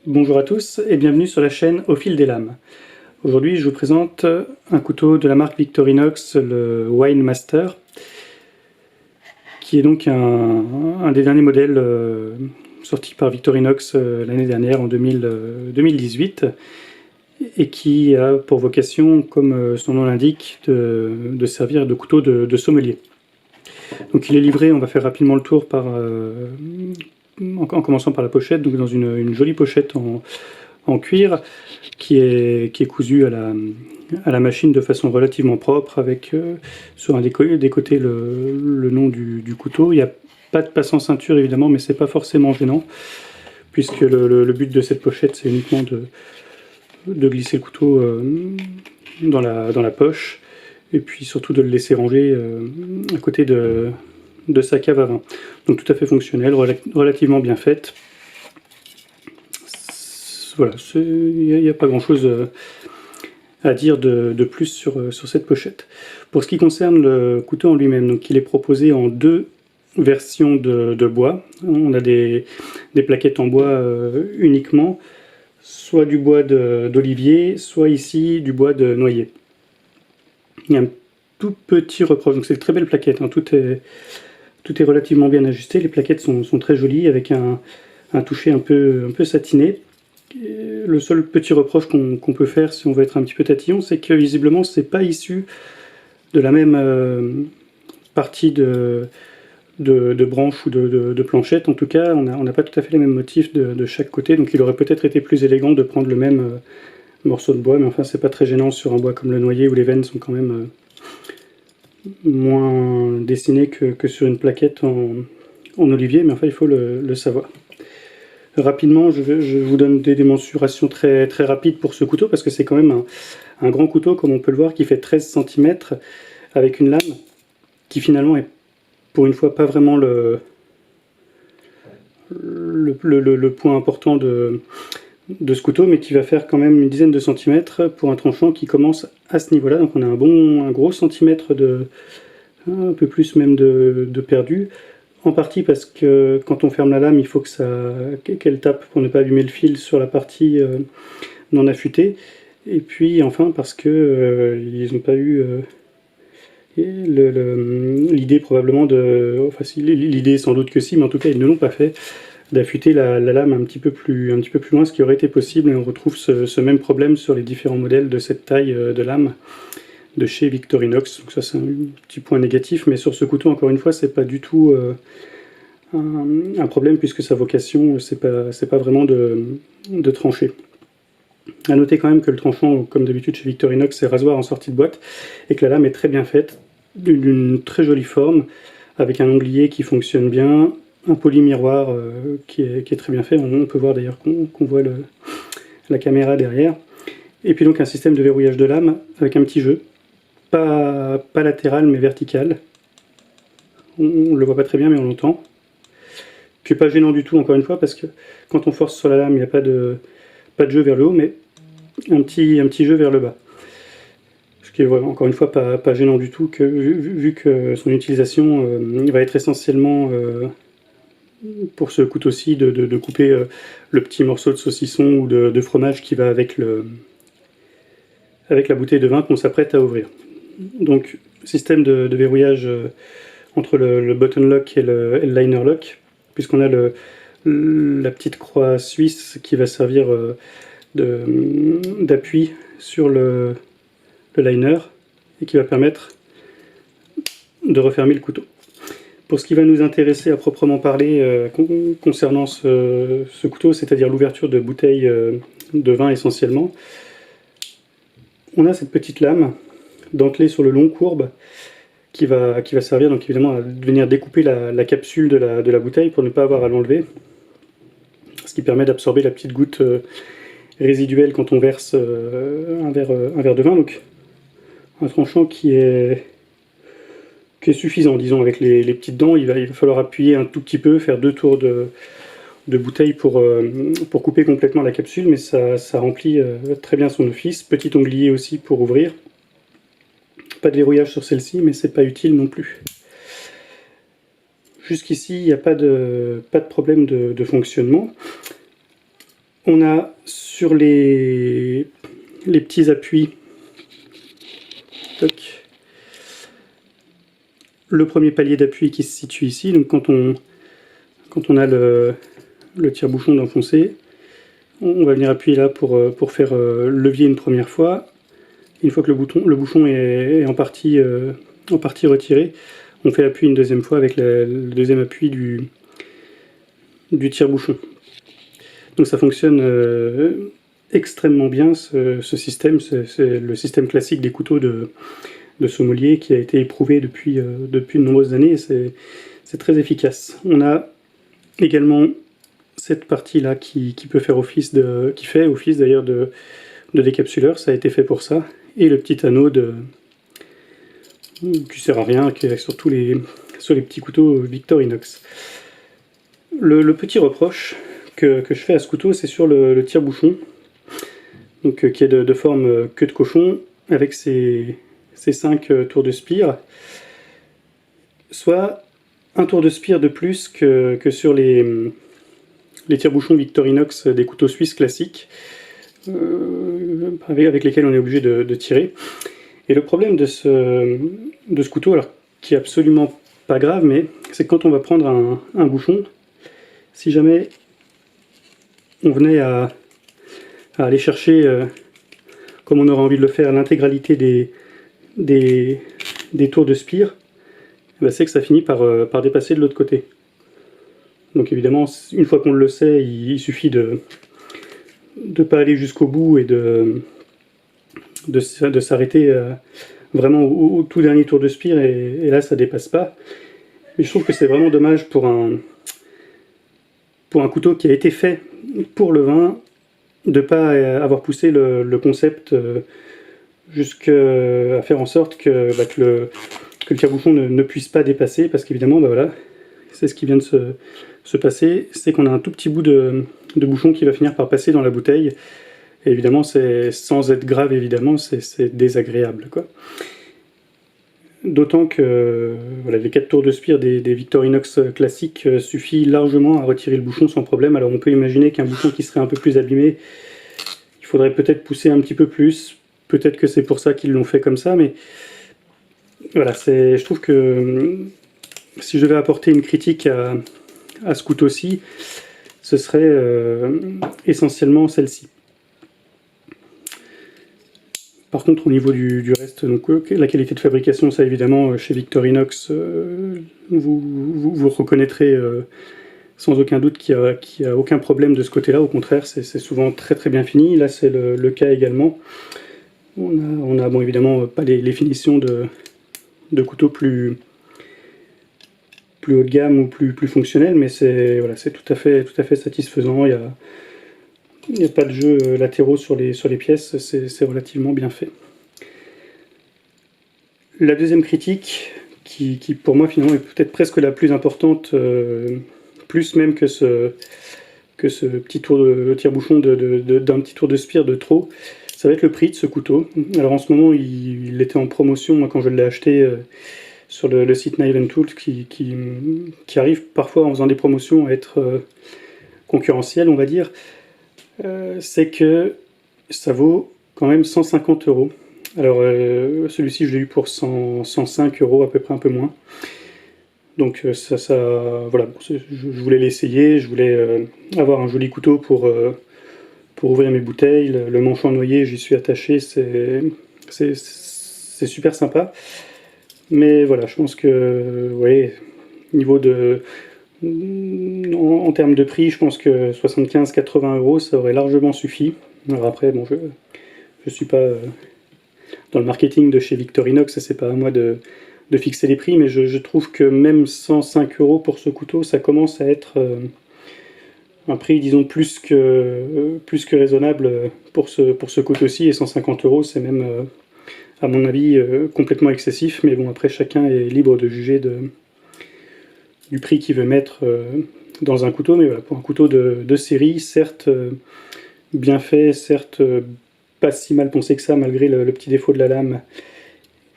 Bonjour à tous et bienvenue sur la chaîne Au fil des lames. Aujourd'hui je vous présente un couteau de la marque Victorinox, le Wine Master, qui est donc un des derniers modèles sortis par Victorinox l'année dernière en 2018 et qui a pour vocation, comme son nom l'indique, de servir de couteau de sommelier. Donc il est livré, on va faire rapidement le tour en commençant par la pochette, donc dans une jolie pochette en cuir qui est cousue à la machine de façon relativement propre, avec sur un des côtés le nom du couteau. Il n'y a pas de passe en ceinture évidemment, mais c'est pas forcément gênant, puisque le but de cette pochette c'est uniquement de glisser le couteau dans la poche, et puis surtout de le laisser ranger à côté de sa cave à vin. Donc tout à fait fonctionnel, relativement bien faite. Voilà, il n'y a pas grand chose à dire de plus sur cette pochette. Pour ce qui concerne le couteau en lui-même, donc il est proposé en deux versions de bois. On a des plaquettes en bois uniquement, soit du bois d'olivier, soit ici du bois de noyer. Il y a un tout petit reproche, donc c'est une très belle plaquette, hein. Tout est relativement bien ajusté, les plaquettes sont très jolies avec un toucher un peu satiné. Et le seul petit reproche qu'on peut faire si on veut être un petit peu tatillon, c'est que visiblement c'est pas issu de la même partie de branche ou de planchette. En tout cas, on n'a pas tout à fait les mêmes motifs de chaque côté, donc il aurait peut-être été plus élégant de prendre le même morceau de bois, mais enfin c'est pas très gênant sur un bois comme le noyer où les veines sont quand même moins dessinées que sur une plaquette en olivier, mais enfin il faut le savoir. Rapidement, je vous donne des démonstrations très rapides pour ce couteau, parce que c'est quand même un grand couteau, comme on peut le voir, qui fait 13 cm, avec une lame qui finalement est pour une fois pas vraiment le point important de ce couteau, mais qui va faire quand même une dizaine de centimètres pour un tranchant qui commence à ce niveau-là. Donc on a un gros centimètre un peu plus même de perdu. En partie parce que quand on ferme la lame, il faut qu'elle tape pour ne pas abîmer le fil sur la partie non affûtée. Et puis enfin parce que ils n'ont pas eu l'idée probablement enfin l'idée sans doute que si, mais en tout cas ils ne l'ont pas fait, d'affûter la lame un petit peu plus loin, ce qui aurait été possible, et on retrouve ce même problème sur les différents modèles de cette taille de lame de chez Victorinox. Donc ça c'est un petit point négatif, mais sur ce couteau encore une fois c'est pas du tout un problème, puisque sa vocation c'est pas vraiment de trancher. A noter quand même que le tranchant, comme d'habitude chez Victorinox, c'est rasoir en sortie de boîte, et que la lame est très bien faite, d'une très jolie forme, avec un onglier qui fonctionne bien, un poly-miroir qui est très bien fait. On peut voir d'ailleurs qu'on voit la caméra derrière. Et puis donc un système de verrouillage de lame avec un petit jeu, pas latéral mais vertical. On ne le voit pas très bien mais on l'entend. Qui n'est pas gênant du tout, encore une fois, parce que quand on force sur la lame, il n'y a pas de jeu vers le haut, mais un petit jeu vers le bas. Ce qui est encore une fois pas gênant du tout, vu que son utilisation va être essentiellement pour ce couteau-ci de couper le petit morceau de saucisson ou de fromage qui va avec la bouteille de vin qu'on s'apprête à ouvrir. Donc système de verrouillage entre le button lock et le liner lock, puisqu'on a la petite croix suisse qui va servir d'appui sur le liner et qui va permettre de refermer le couteau. Pour ce qui va nous intéresser à proprement parler concernant ce couteau, c'est-à-dire l'ouverture de bouteilles de vin essentiellement, on a cette petite lame dentelée sur le long courbe qui va servir donc évidemment à venir découper la capsule de la bouteille pour ne pas avoir à l'enlever, ce qui permet d'absorber la petite goutte résiduelle quand on verse un verre de vin. Donc un tranchant qui est suffisant, disons, avec les petites dents. Il va falloir appuyer un tout petit peu, faire 2 tours de bouteille pour couper complètement la capsule, mais ça remplit très bien son office. Petit onglier aussi pour ouvrir. Pas de verrouillage sur celle-ci, mais c'est pas utile non plus. Jusqu'ici, il n'y a pas de problème de fonctionnement. On a sur les petits appuis, toc, le premier palier d'appui qui se situe ici. Donc quand on a le tire-bouchon d'enfoncer, on va venir appuyer là pour faire levier une première fois. Une fois que le bouchon est en partie retiré, on fait appui une deuxième fois avec le deuxième appui du tire-bouchon. Donc ça fonctionne extrêmement bien ce système. C'est le système classique des couteaux de sommelier qui a été éprouvé depuis de nombreuses années. C'est très efficace. On a également cette partie-là qui fait office d'ailleurs de décapsuleur. Ça a été fait pour ça. Et le petit anneau qui sert à rien, qui est sur les petits couteaux Victorinox. Le petit reproche que je fais à ce couteau, c'est sur le tire-bouchon, donc qui est de forme queue de cochon, avec ses 5 tours de spire, soit un tour de spire de plus que sur les tire-bouchons Victorinox des couteaux suisses classiques, avec lesquels on est obligé de tirer. Et le problème de ce couteau, alors, qui est absolument pas grave, mais c'est que quand on va prendre un bouchon, si jamais on venait à aller chercher, comme on aurait envie de le faire, l'intégralité des tours de spire, ben c'est que ça finit par dépasser de l'autre côté. Donc évidemment, une fois qu'on le sait, il suffit de ne pas aller jusqu'au bout et de s'arrêter vraiment au tout dernier tour de spire, et là ça dépasse pas. Mais je trouve que c'est vraiment dommage pour un couteau qui a été fait pour le vin, de ne pas avoir poussé le concept jusqu'à faire en sorte que le tire-bouchon ne puisse pas dépasser, parce qu'évidemment, voilà, c'est ce qui vient de se passer, c'est qu'on a un tout petit bout de bouchon qui va finir par passer dans la bouteille. Et évidemment, sans être grave, évidemment, c'est désagréable, quoi. D'autant que voilà, les 4 tours de spire des Victorinox classiques suffit largement à retirer le bouchon sans problème. Alors on peut imaginer qu'un bouchon qui serait un peu plus abîmé, il faudrait peut-être pousser un petit peu plus. Peut-être que c'est pour ça qu'ils l'ont fait comme ça, mais voilà, je trouve que si je devais apporter une critique à ce couteau-ci, ce serait essentiellement celle-ci. Par contre, au niveau du reste, donc, la qualité de fabrication, ça évidemment, chez Victorinox, vous reconnaîtrez sans aucun doute qu'il n'y a aucun problème de ce côté-là. Au contraire, c'est souvent très très bien fini. Là, c'est le cas également. On a bon, évidemment pas les finitions de couteaux plus haut de gamme ou plus fonctionnels, mais c'est tout à fait satisfaisant. Il n'y a pas de jeux latéraux sur les pièces, c'est relativement bien fait. La deuxième critique, qui pour moi finalement est peut-être presque la plus importante, plus même que ce petit tour de tire-bouchon d'un petit tour de spire de trop, ça va être le prix de ce couteau. Alors en ce moment, il était en promotion, moi, quand je l'ai acheté sur le site Nail & Tools, qui arrive parfois en faisant des promotions à être concurrentiel, on va dire. C'est que ça vaut quand même 150 €. Alors celui-ci je l'ai eu pour 105 € à peu près, un peu moins. Donc voilà, je voulais l'essayer, je voulais avoir un joli couteau pour ouvrir mes bouteilles. Le manchon noyer, j'y suis attaché, c'est super sympa. Mais voilà, je pense que ouais, niveau en termes de prix, je pense que 75-80 €, ça aurait largement suffi. Alors après, bon, je suis pas dans le marketing de chez Victorinox, c'est pas à moi de fixer les prix, mais je trouve que même 105 € pour ce couteau, ça commence à être un prix, disons, plus que raisonnable pour ce couteau-ci, et 150 €, c'est même, à mon avis, complètement excessif. Mais bon, après, chacun est libre de juger du prix qu'il veut mettre dans un couteau. Mais voilà, pour un couteau de série, certes bien fait, certes pas si mal pensé que ça, malgré le petit défaut de la lame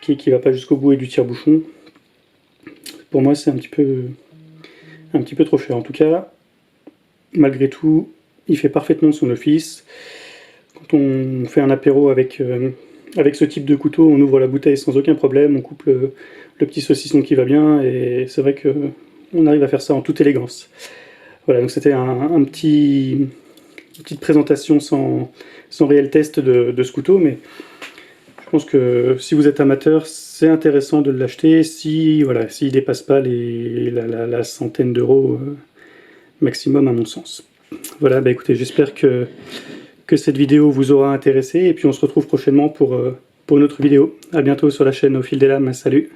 qui va pas jusqu'au bout, et du tire-bouchon, pour moi c'est un petit peu trop cher. En tout cas, malgré tout, il fait parfaitement son office. Quand on fait un apéro avec ce type de couteau, on ouvre la bouteille sans aucun problème, on coupe le petit saucisson qui va bien, et c'est vrai que on arrive à faire ça en toute élégance. Voilà, donc c'était une petite présentation sans réel test de ce couteau, mais je pense que si vous êtes amateur, c'est intéressant de l'acheter si, voilà, s'il dépasse pas la centaine d'euros maximum à mon sens. Voilà, bah écoutez, j'espère que cette vidéo vous aura intéressé, et puis on se retrouve prochainement pour une autre vidéo. A bientôt sur la chaîne Au Fil des Lames, salut!